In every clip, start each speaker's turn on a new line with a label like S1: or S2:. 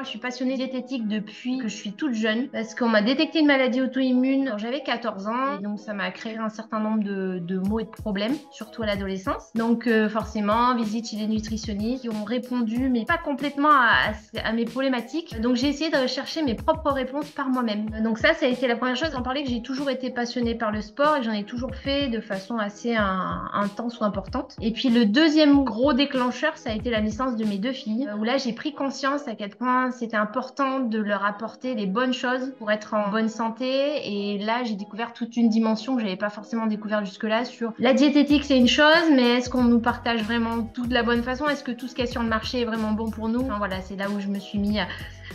S1: je suis passionnée diététique depuis que je suis toute jeune parce qu'on m'a détecté une maladie auto-immune quand j'avais 14 ans et donc ça m'a créé un certain nombre de maux et de problèmes, surtout à l'adolescence. Donc forcément, visite chez des nutritionnistes qui ont répondu, mais pas complètement à mes problématiques. Donc j'ai essayé de rechercher mes propres réponses par moi-même. Donc ça a été la première chose. J'en parlais que j'ai toujours été passionnée par le sport et que j'en ai toujours fait de façon assez intense ou importante. Et puis le deuxième gros déclencheur, ça a été la naissance de mes deux filles, où là j'ai pris conscience à quel point c'était important de leur apporter les bonnes choses pour être en bonne santé. Et là j'ai découvert toute une dimension que j'avais pas forcément découvert jusque-là sur la diététique, c'est une chose, mais est-ce qu'on nous partage vraiment tout de la bonne façon? Est-ce que tout ce qu'il y a sur le marché est vraiment bon pour nous? Enfin, voilà, c'est là où je me suis mis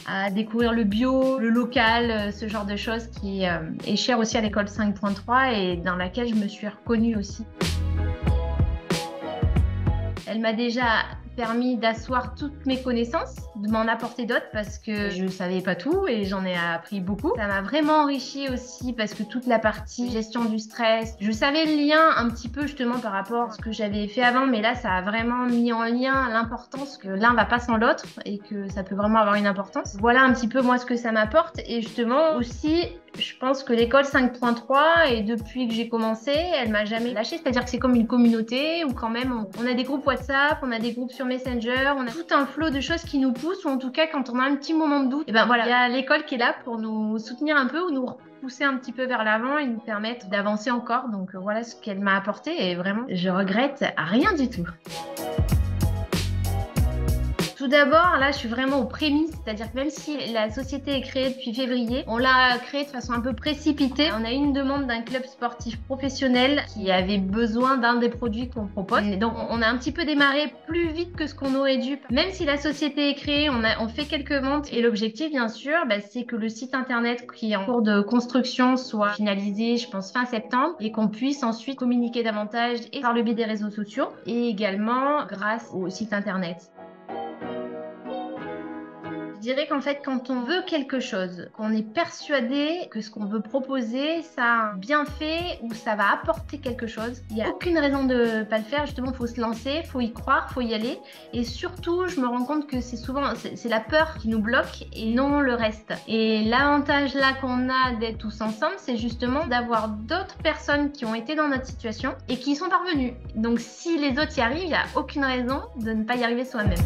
S1: à découvrir le bio, le local, ce genre de choses qui est cher aussi à l'école 5.3 et dans laquelle je me suis reconnue aussi. Elle m'a déjà permis d'asseoir toutes mes connaissances, de m'en apporter d'autres parce que je savais pas tout et j'en ai appris beaucoup. Ça m'a vraiment enrichi aussi parce que toute la partie gestion du stress, je savais le lien un petit peu justement par rapport à ce que j'avais fait avant, mais là ça a vraiment mis en lien l'importance que l'un va pas sans l'autre et que ça peut vraiment avoir une importance. Voilà un petit peu moi ce que ça m'apporte et justement aussi je pense que l'école 5.3 et depuis que j'ai commencé, elle m'a jamais lâché, c'est-à-dire que c'est comme une communauté où quand même on a des groupes WhatsApp, on a des groupes sur Messenger, on a tout un flot de choses qui nous poussent ou en tout cas quand on a un petit moment de doute, et ben voilà, il y a l'école qui est là pour nous soutenir un peu ou nous pousser un petit peu vers l'avant et nous permettre d'avancer encore. Donc voilà ce qu'elle m'a apporté et vraiment je regrette rien du tout. Tout d'abord, là, je suis vraiment aux prémices, c'est-à-dire que même si la société est créée depuis février, on l'a créée de façon un peu précipitée. On a eu une demande d'un club sportif professionnel qui avait besoin d'un des produits qu'on propose. Et donc, on a un petit peu démarré plus vite que ce qu'on aurait dû. Même si la société est créée, on fait quelques ventes. Et l'objectif, bien sûr, c'est que le site internet qui est en cours de construction soit finalisé, je pense, fin septembre, et qu'on puisse ensuite communiquer davantage et par le biais des réseaux sociaux et également grâce au site internet. Je dirais qu'en fait, quand on veut quelque chose, qu'on est persuadé que ce qu'on veut proposer, ça a un bienfait ou ça va apporter quelque chose, il n'y a aucune raison de ne pas le faire. Justement, il faut se lancer, il faut y croire, il faut y aller. Et surtout, je me rends compte que c'est souvent c'est la peur qui nous bloque et non le reste. Et l'avantage là qu'on a d'être tous ensemble, c'est justement d'avoir d'autres personnes qui ont été dans notre situation et qui y sont parvenues. Donc si les autres y arrivent, il n'y a aucune raison de ne pas y arriver soi-même.